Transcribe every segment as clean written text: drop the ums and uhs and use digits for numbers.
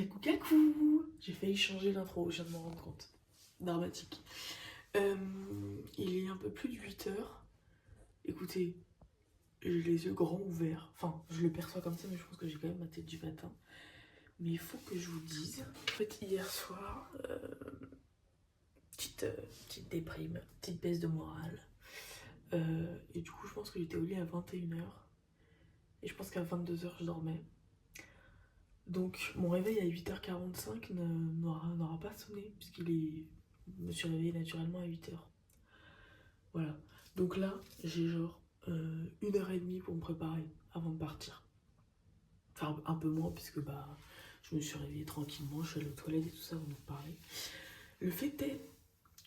Coucou, coucou. J'ai failli changer l'intro, je viens de m'en rendre compte. Dramatique. Il est un peu plus de 8 heures. Écoutez, j'ai les yeux grands ouverts. Enfin, je le perçois comme ça, mais je pense que j'ai quand même ma tête du matin. Mais il faut que je vous dise. En fait, hier soir, petite déprime, petite baisse de morale. Et du coup, je pense que j'étais au lit à 21 heures. Et je pense qu'à 22 heures, je dormais. Donc mon réveil à 8h45 n'aura pas sonné puisqu'il est... Je me suis réveillée naturellement à 8h. Voilà. Donc là, j'ai genre 1h30 pour me préparer avant de partir. Enfin un peu moins puisque je me suis réveillée tranquillement, je suis allée aux toilettes et tout ça avant de parler. Le fait est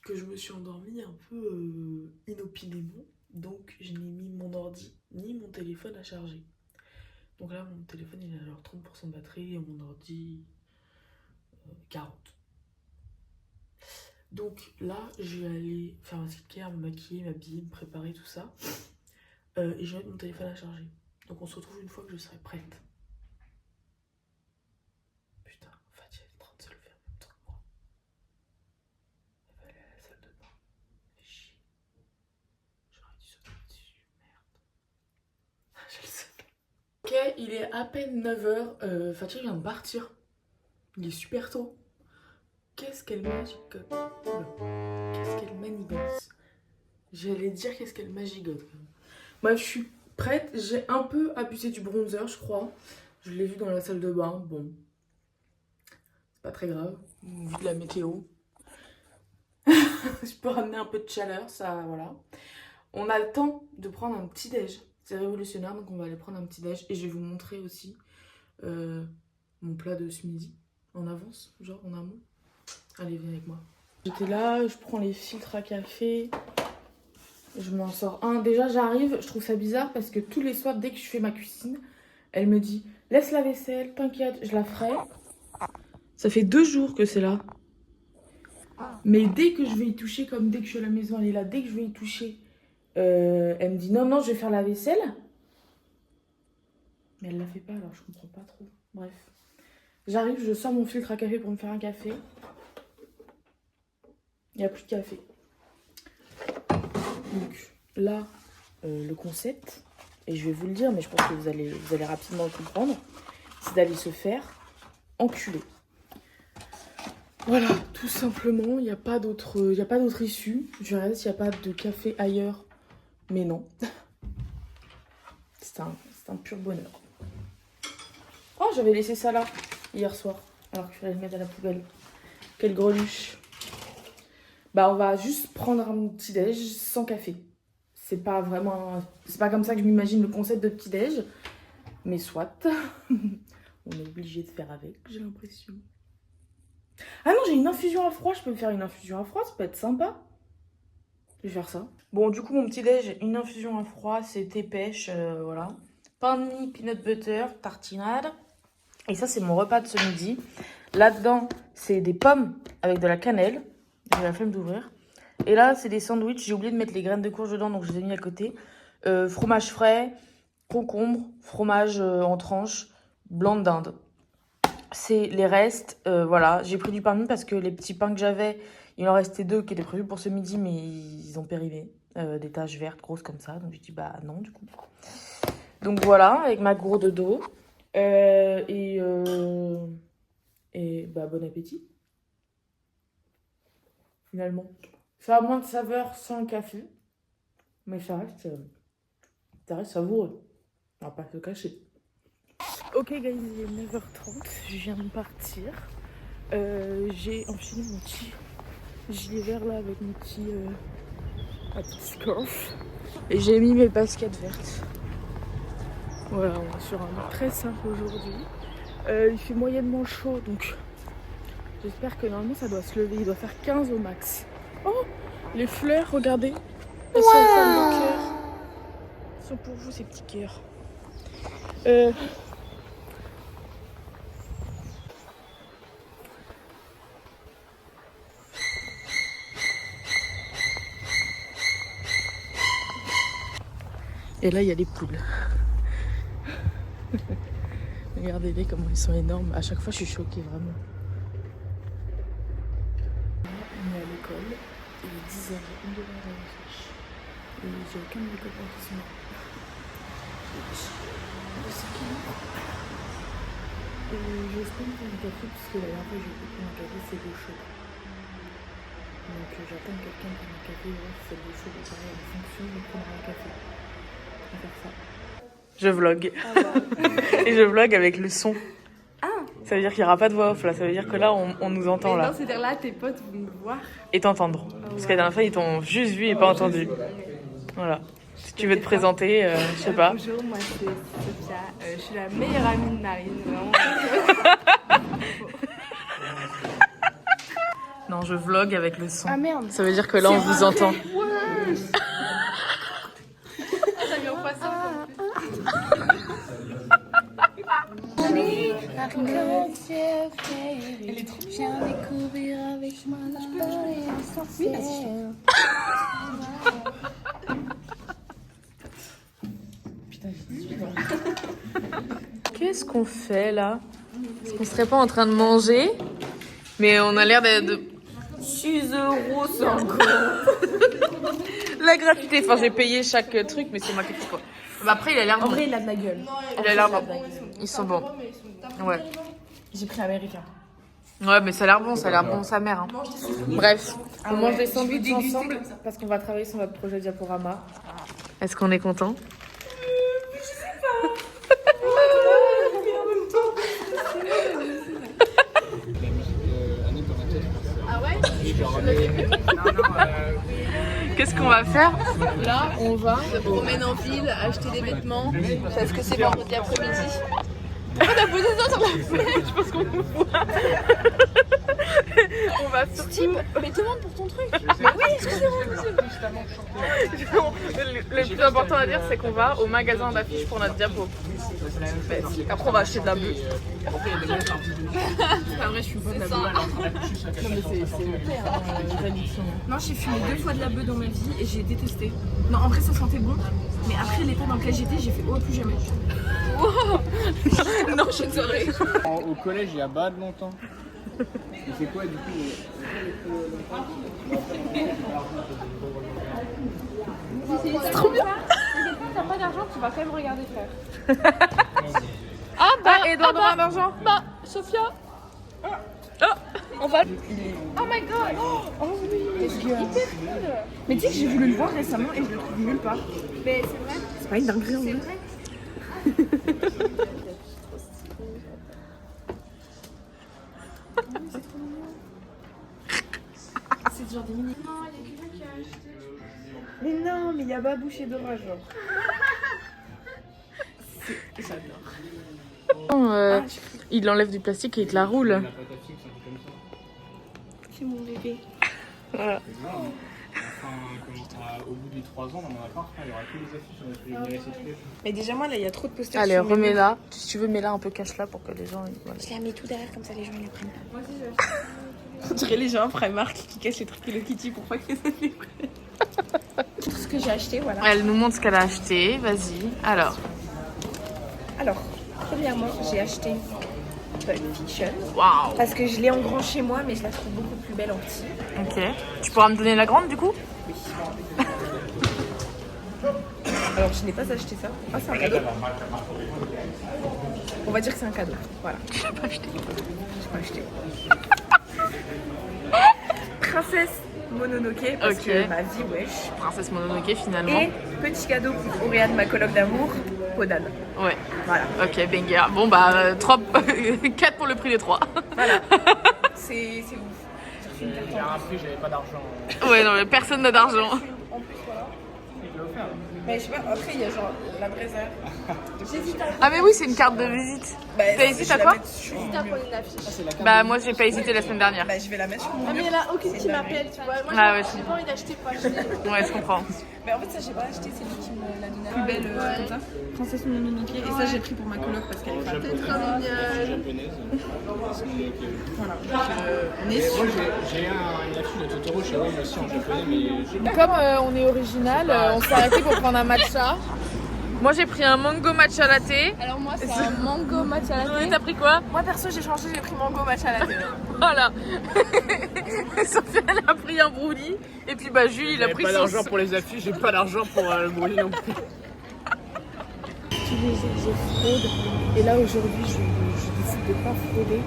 que je me suis endormie un peu inopinément. Donc je n'ai mis mon ordi ni mon téléphone à charger. Donc là, mon téléphone, il a genre 30% de batterie et mon ordi, 40. Donc là, je vais aller faire ma skincare, me maquiller, m'habiller, me préparer, tout ça. Et je vais mettre mon téléphone à charger. Donc on se retrouve une fois que je serai prête. Putain, Fatia est en train de se lever en même temps que moi. Elle va aller à la salle de bain. Fais chier. J'aurais dû sauter dessus, merde. Je le sais. Ok, il est à peine 9h. Fatia vient de partir. Il est super tôt. Qu'est-ce qu'elle magigote. Qu'est-ce qu'elle manigance. J'allais dire qu'est-ce qu'elle magigote. Moi, je suis prête. J'ai un peu abusé du bronzer, je crois. Je l'ai vu dans la salle de bain. Bon, c'est pas très grave. Vu de la météo. Je peux ramener un peu de chaleur, ça, voilà. On a le temps de prendre un petit déj. C'est révolutionnaire, donc on va aller prendre un petit déj. Et je vais vous montrer aussi mon plat de ce midi. En avance, genre en amont. Allez, viens avec moi. J'étais là, je prends les filtres à café. Je m'en sors un. Déjà, j'arrive, je trouve ça bizarre parce que tous les soirs, dès que je fais ma cuisine, elle me dit « Laisse la vaisselle, t'inquiète, je la ferai. » Ça fait 2 jours que c'est là. Mais dès que je vais y toucher, comme dès que je suis à la maison, elle est là. Dès que je vais y toucher, elle me dit « Non, non, je vais faire la vaisselle. » Mais elle la fait pas, alors je comprends pas trop. Bref. J'arrive, je sors mon filtre à café pour me faire un café. Il n'y a plus de café. Donc là, le concept, et je vais vous le dire, mais je pense que vous allez rapidement le comprendre, c'est d'aller se faire enculer. Voilà, tout simplement, il n'y a pas d'autre issue. Je regarde s'il n'y a pas de café ailleurs, mais non. C'est un pur bonheur. Oh, j'avais laissé ça là, hier soir, alors qu'il fallait le mettre à la poubelle. Quelle greluche. On va juste prendre un petit déj sans café. C'est pas comme ça que je m'imagine le concept de petit déj. Mais soit. On est obligé de faire avec, j'ai l'impression. Ah non, j'ai une infusion à froid. Je peux me faire une infusion à froid, ça peut être sympa. Je vais faire ça. Bon, du coup, mon petit déj, une infusion à froid, c'est thé pêche, voilà. Pain de mie, peanut butter, tartinade. Et ça, c'est mon repas de ce midi. Là-dedans, c'est des pommes avec de la cannelle. J'ai la flemme d'ouvrir. Et là, c'est des sandwichs. J'ai oublié de mettre les graines de courge dedans, donc je les ai mis à côté. Fromage frais, concombre, fromage en tranches, blanc de dinde. C'est les restes. Voilà, j'ai pris du pain de mie parce que les petits pains que j'avais, il en restait 2 qui étaient prévus pour ce midi, mais ils ont périmé. Des taches vertes grosses comme ça. Donc, j'ai dit, non, du coup. Donc, voilà, avec ma gourde d'eau. Bon appétit. Finalement. Ça a moins de saveur sans café. Mais ça reste savoureux. On va pas se cacher. Ok guys, il est 9h30. Je viens de partir. J'ai enfilé mon petit gilet vert là avec mon ma petite scarf. Et j'ai mis mes baskets vertes. Voilà, on est sur un look très simple aujourd'hui. Il fait moyennement chaud, donc j'espère que normalement ça doit se lever. Il doit faire 15 au max. Oh, les fleurs, regardez. Elles sont en forme de cœur. Elles sont pour vous ces petits cœurs. Et là, il y a les poules. Regardez-les comment ils sont énormes. À chaque fois, je suis choquée, vraiment. On est à l'école. Il est 10h, on devrait aller à la fiche. Et j'ai aucun de mes copains qui sont là. J'espère me faire un café parce que la dernière fois j'ai pris un café, c'est l'eau chaude. Donc j'attends quelqu'un pour un café, voir si c'est l'eau chaude et pareil, elle fonctionne, je prendrai un café. On va faire ça. Je vlog. Ah bah. Et je vlog avec le son. Ah. Ça veut dire qu'il n'y aura pas de voix off là, ça veut dire que là on nous entend là. Non, c'est-à-dire là tes potes vont me voir. Et t'entendre. Parce que la dernière fois ils t'ont juste vu et pas entendu. Voilà. Si tu veux te présenter, je sais pas. Bonjour, moi c'est Sophia, je suis la meilleure amie de Marine, vraiment. Non, je vlog avec le son. Ah merde. Ça veut dire que là on vous entend. Elle est trop bien. Découvrir avec moi la essentielle. Qu'est-ce qu'on fait là? Est-ce qu'on serait pas en train de manger? Mais on a l'air d'être... 6 € c'est encore. La gratuité, enfin j'ai payé chaque truc, mais c'est moi qui fais quoi. Bah après il a l'air bon. En vrai, il a de la gueule. Il a l'air bon. Ils sont bons. Ouais. J'ai pris américain. Ouais, mais ça a l'air bon, sa mère. Hein. Bref, on mange des sandwichs ensemble parce qu'on va travailler sur notre projet diaporama. Est-ce qu'on est content? Je sais pas. Ah ouais? Qu'est-ce qu'on va faire? Là, on va se promène en ville, acheter des vêtements parce que c'est vendredi après-midi. Oh, t'as posé ça sur la fenêtre? Je pense qu'on me voit. On va surtout... Mais demande pour ton truc. Mais oui, excusez-moi, monsieur. Le plus important à dire, c'est qu'on va au magasin d'affiches pour notre diapo. Après, on va acheter de la bœuf. En vrai, je suis pas de la bœuf. Non, mais c'est mon père, les addictions. Non, j'ai fumé 2 fois de la bœuf dans ma vie et j'ai détesté. Non, en vrai, ça sentait bon. Mais après l'état dans lequel j'étais, j'ai fait oh, plus jamais. Non, je ne saurais. Au collège, il y a pas de longtemps. Et c'est quoi du coup C'est trop bien. T'as pas d'argent, tu vas quand même regarder faire. Ah bah, Edouard aura d'argent. Bah, Sophia. Oh, on va. Oh my god. Oh oui. C'est hyper cool. Mais tu sais que j'ai voulu le voir récemment et je le trouve nulle part. Mais c'est vrai. C'est pas une dinguerie en vrai. C'est genre des mini. Non, il y a quelqu'un qui a acheté. Mais non, mais il y a Babouche et Dora, genre. J'adore. Il enlève du plastique et il te la roule. C'est mon bébé. Voilà. Au bout des 3 ans, dans mon appart, il y aura que les affiches. On va recycler. Mais déjà, moi, là, il y a trop de posters. Allez, remets-la. Si tu veux, mets-la un peu cache-la pour que les gens... Voilà. Je la mets tout derrière, comme ça, les gens, ils la prennent pas. Moi aussi, j'ai acheté. On dirait les gens après Marc qui cachent les trucs Hello Kitty pour pas qu'ils les prennent. Tout ce que j'ai acheté, voilà. Elle nous montre ce qu'elle a acheté. Vas-y. Alors, Premièrement, j'ai acheté Pulp Fiction. waouh. Parce que je l'ai en grand chez moi, mais je la trouve beaucoup plus belle en petit. Ok. Tu pourras me donner la grande du coup? Oui. Alors, je n'ai pas acheté ça. Ah, c'est un cadeau. On va dire que c'est un cadeau. Voilà. Je l'ai pas acheté. J'ai pas acheté. Princesse Mononoke, parce Ok. que ma vie, wesh. Princesse Mononoke finalement. Et petit cadeau pour Oriane, ma coloc d'amour, Podane. Ouais. Voilà. Ok, banger. Bon bah, 4 pour le prix des 3. Voilà. C'est ouf. J'ai refait une carte en Après, j'avais pas d'argent. Ouais, non, mais personne n'a d'argent. plus, voilà. Il l'a offert. Mais je sais pas, après, il y a genre la braisière. J'hésite à... Ah mais oui, c'est une carte de visite. Bah, T'as hésité à quoi? J'hésite à prendre une affiche. Bah moi j'ai pas hésité la semaine dernière. Bah, je vais la mettre sur mon Ah mais mur. il y en a aucune qui m'appelle, tu vois. Moi Ah ouais, j'ai pas envie d'acheter pas acheter. Ouais, je comprends. Mais en fait, ça, j'ai pas acheté, c'est lui qui me l'a donné. Plus belle comme ça. Princesse Mononoke. Et ça, j'ai pris pour ma coloc parce qu'elle est pas C'est trop mignonne. Japonaise. Voilà. Donc, on est Moi, sur. j'ai une affiche de Totoro chez moi aussi en japonais, mais j'ai Comme on est original, on s'est arrêté pour prendre un matcha. Moi j'ai pris un mango matcha latte. Alors moi c'est un mango matcha latte. T'as pris quoi? Moi perso j'ai changé, j'ai pris mango matcha latte. Voilà. Sophia elle a pris un brownie. Et puis bah Jules il a pris pas son... d'argent pour les affiches, j'ai pas d'argent pour le brûler non plus. Tous les jours je fraude. Et là aujourd'hui je décide de pas frauder.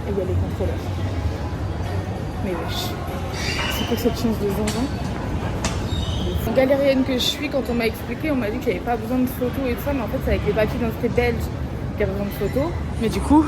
Et il y a les contrôleurs. Mais wesh. C'est quoi cette chance de zinzin? Galérienne que je suis, quand on m'a expliqué, on m'a dit qu'il n'y avait pas besoin de photos et tout ça, mais en fait c'est avec les papiers d'identité belges qu'il y a besoin de photos. Mais du coup,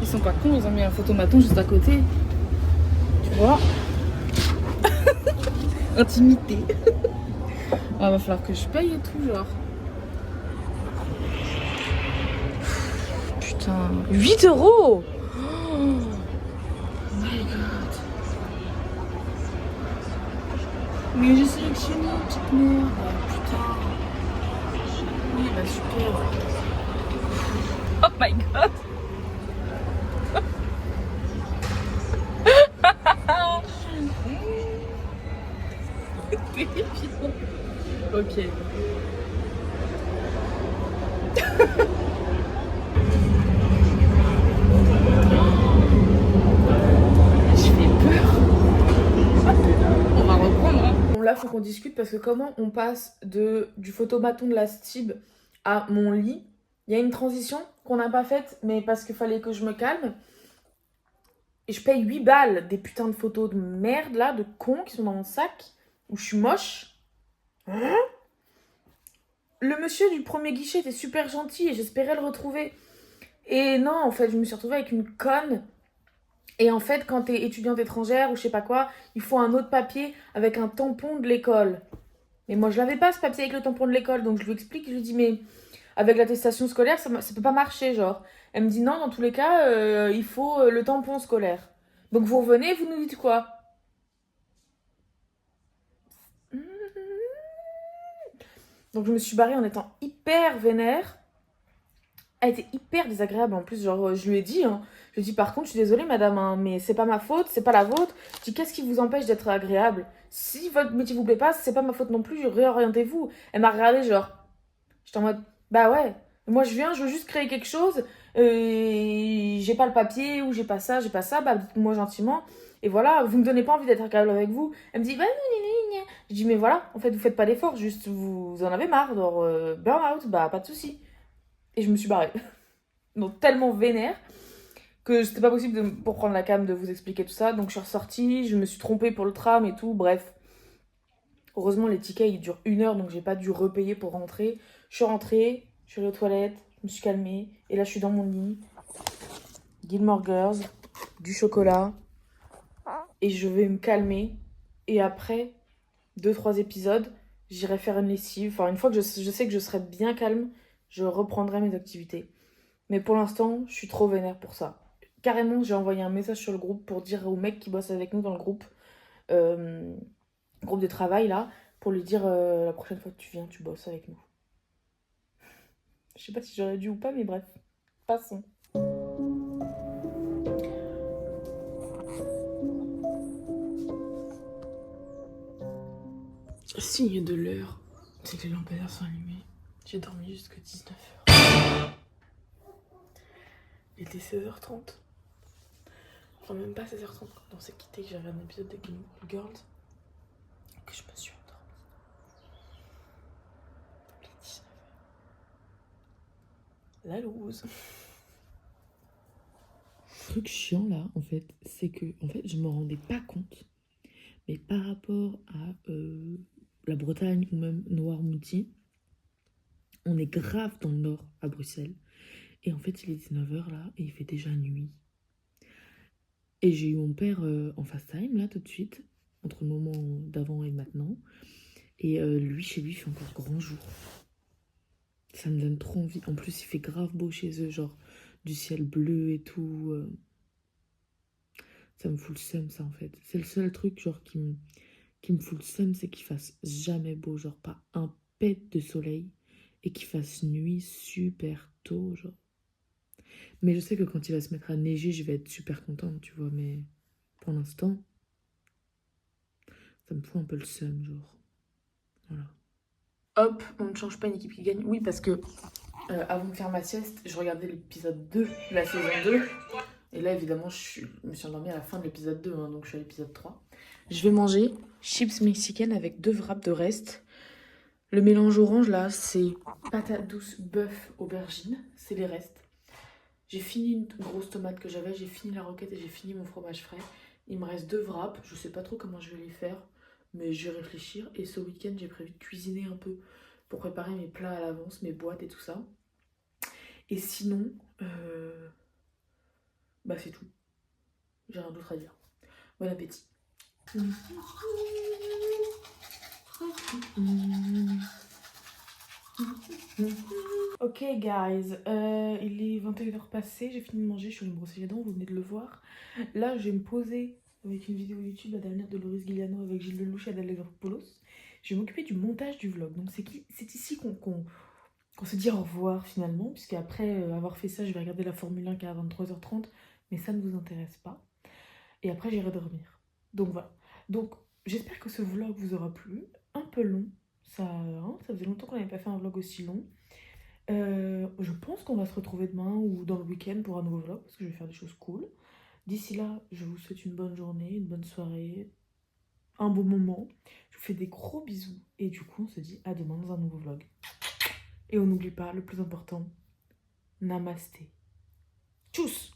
ils sont pas cons, ils ont mis un photomaton juste à côté. Tu vois. Intimité. Ah, va falloir que je paye et tout, genre. Putain, 8 €. Oh my god. Mais j'ai sélectionné une petite merde. Putain. Oui, bah super. Oh my god. Ok. Je fais peur. On va reprendre. Hein. Bon, là, faut qu'on discute parce que comment on passe du photomaton de la Stib à mon lit. Il y a une transition qu'on n'a pas faite, mais parce qu'il fallait que je me calme. Et je paye 8 balles des putains de photos de merde, là, de cons qui sont dans mon sac, où je suis moche. Hein? Le monsieur du premier guichet était super gentil et j'espérais le retrouver. Et non, en fait, je me suis retrouvée avec une conne. Et en fait, quand t'es étudiante étrangère ou je sais pas quoi, il faut un autre papier avec un tampon de l'école. Mais moi, je l'avais pas, ce papier avec le tampon de l'école. Donc, je lui explique, je lui dis, mais avec l'attestation scolaire, ça peut pas marcher, genre. Elle me dit, non, dans tous les cas, il faut le tampon scolaire. Donc, vous revenez, vous nous dites quoi? Donc, je me suis barrée en étant hyper vénère. Elle était hyper désagréable en plus, genre je lui ai dit, hein, je lui ai dit par contre je suis désolée madame, hein, mais c'est pas ma faute, c'est pas la vôtre. Je dis qu'est-ce qui vous empêche d'être agréable? Si votre métier vous plaît pas, c'est pas ma faute non plus, réorientez-vous. Elle m'a regardé genre, j'étais en mode bah ouais, moi je viens, je veux juste créer quelque chose, j'ai pas le papier ou j'ai pas ça, bah dites-moi gentiment. Et voilà, vous me donnez pas envie d'être agréable avec vous. Elle me dit bah non. Je dis mais voilà, en fait vous faites pas d'efforts, juste vous en avez marre, genre burn out, bah pas de souci. Et je me suis barrée. Donc tellement vénère que c'était pas possible pour prendre la cam de vous expliquer tout ça. Donc je suis ressortie, je me suis trompée pour le tram et tout, bref. Heureusement les tickets ils durent 1 heure donc j'ai pas dû repayer pour rentrer. Je suis rentrée, je suis allée aux toilettes, je me suis calmée. Et là je suis dans mon lit. Gilmore Girls, du chocolat. Et je vais me calmer. Et après 2-3 épisodes, j'irai faire une lessive. Enfin une fois que je sais que je serai bien calme, je reprendrai mes activités. Mais pour l'instant, je suis trop vénère pour ça. Carrément, j'ai envoyé un message sur le groupe pour dire au mec qui bosse avec nous dans le groupe de travail là, pour lui dire la prochaine fois que tu viens, tu bosses avec nous. Je sais pas si j'aurais dû ou pas, mais bref, passons. Signe de l'heure, c'est que les lampadaires sont allumés. J'ai dormi jusqu'à 19h. Il était 16h30. Enfin, même pas 16h30 quand on s'est quitté, que j'avais un épisode de Gilmore Girls. Que je me suis endormie. Il est 19h. La loose. Le truc chiant là, en fait, c'est que je me rendais pas compte. Mais par rapport à la Bretagne ou même Noirmoutier, on est grave dans le nord à Bruxelles. Et en fait, il est 19h là et il fait déjà nuit. Et j'ai eu mon père en FaceTime là tout de suite, entre le moment d'avant et maintenant. Et lui, chez lui, il fait encore grand jour. Ça me donne trop envie. En plus, il fait grave beau chez eux, genre du ciel bleu et tout. Ça me fout le seum ça en fait. C'est le seul truc genre qui me fout le seum, c'est qu'il fasse jamais beau, genre pas un pet de soleil. Et qu'il fasse nuit super tôt, genre. Mais je sais que quand il va se mettre à neiger, je vais être super contente, tu vois. Mais pour l'instant, ça me fout un peu le seum, genre. Voilà. Hop, on ne change pas une équipe qui gagne. Oui, parce que avant de faire ma sieste, je regardais l'épisode 2 de la saison 2. Et là, évidemment, je me suis endormie à la fin de l'épisode 2, hein, donc je suis à l'épisode 3. Je vais manger chips mexicaines avec 2 wraps de reste. Le mélange orange, là, c'est patate douce, bœuf, aubergine. C'est les restes. J'ai fini une grosse tomate que j'avais, j'ai fini la roquette et j'ai fini mon fromage frais. Il me reste 2 wraps. Je sais pas trop comment je vais les faire, mais je vais réfléchir. Et ce week-end, j'ai prévu de cuisiner un peu pour préparer mes plats à l'avance, mes boîtes et tout ça. Et sinon, bah c'est tout. J'ai rien d'autre à dire. Bon appétit. Ok guys, il est 21h passé, j'ai fini de manger, je suis allée me brosser les dents, vous venez de le voir. Là je vais me poser avec une vidéo YouTube, la dernière de Loris Guiliano avec Gilles Lelouch et Adèle Exarchopoulos. Je vais m'occuper du montage du vlog, donc c'est ici qu'on se dit au revoir finalement, puisque après avoir fait ça, je vais regarder la Formule 1 qui est à 23h30, mais ça ne vous intéresse pas. Et après j'irai dormir. Donc voilà. Donc j'espère que ce vlog vous aura plu. Un peu long. Ça faisait longtemps qu'on n'avait pas fait un vlog aussi long. Je pense qu'on va se retrouver demain ou dans le week-end pour un nouveau vlog, parce que je vais faire des choses cool. D'ici là, je vous souhaite une bonne journée, une bonne soirée, un bon moment. Je vous fais des gros bisous. Et du coup, on se dit à demain dans un nouveau vlog. Et on n'oublie pas, le plus important, namasté. Tchuss!